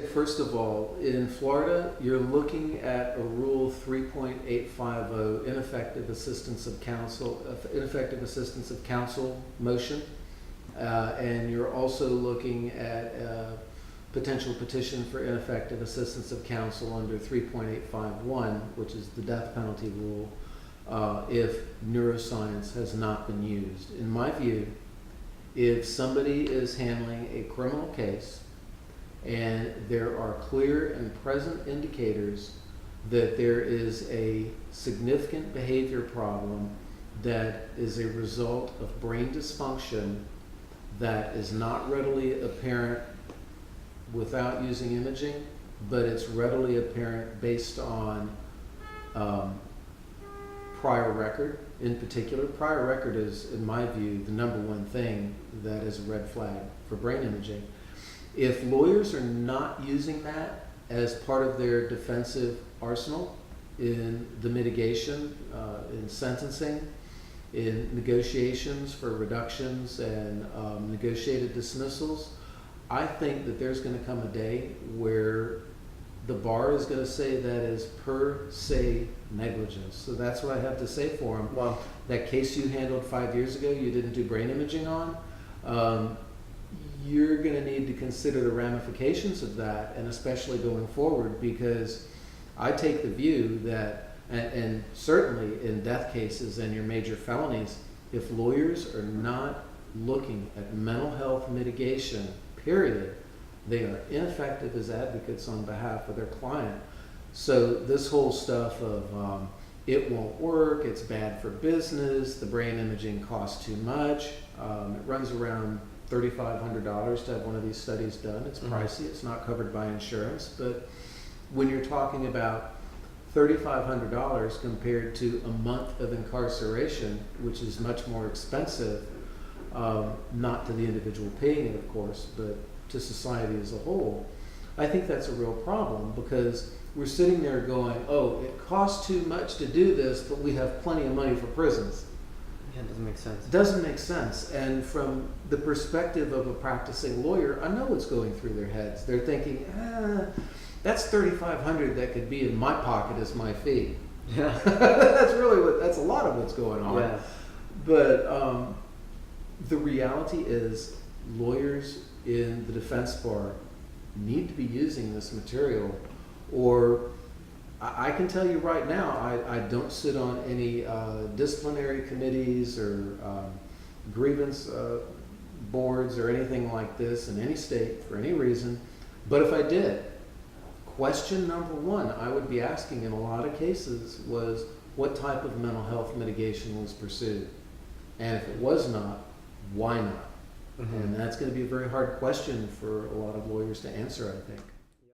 First of all, in Florida, you're looking at a Rule 3.850 ineffective assistance of counsel motion, and you're also looking at a potential petition for ineffective assistance of counsel under 3.851, which is the death penalty rule, if neuroscience has not been used. In my view, if somebody is handling a criminal case and there are clear and present indicators that there is a significant behavior problem that is a result of brain dysfunction that is not readily apparent without using imaging, but it's readily apparent based on prior record. In particular, prior record is, in my view, the number one thing that is a red flag for brain imaging. If lawyers are not using that as part of their defensive arsenal in the mitigation, in sentencing, in negotiations for reductions and negotiated dismissals, I think that there's going to come a day where the bar is going to say that is per se negligence. So that's what I have to say for him. Wow. That case you handled 5 years ago, you didn't do brain imaging on, you're going to need to consider the ramifications of that, and especially going forward, because I take the view that, and certainly in death cases and your major felonies, if lawyers are not looking at mental health mitigation, period, they are ineffective as advocates on behalf of their client. So this whole stuff of it won't work, it's bad for business, the brain imaging costs too much, it runs around $3,500 to have one of these studies done. It's pricey, it's not covered by insurance, but when you're talking about $3,500 compared to a month of incarceration, which is much more expensive, not to the individual paying it, of course, but to society as a whole, I think that's a real problem, because we're sitting there going, oh, it costs too much to do this, but we have plenty of money for prisons. Yeah, it doesn't make sense. It doesn't make sense. And from the perspective of a practicing lawyer, I know what's going through their heads. They're thinking, that's $3,500 that could be in my pocket as my fee. Yeah. that's a lot of what's going on. Yeah. But the reality is lawyers in the defense bar need to be using this material, or I can tell you right now, I don't sit on any disciplinary committees or grievance boards or anything like this in any state for any reason. But if I did, question number one I would be asking in a lot of cases was, what type of mental health mitigation was pursued? And if it was not, why not? And that's going to be a very hard question for a lot of lawyers to answer, I think.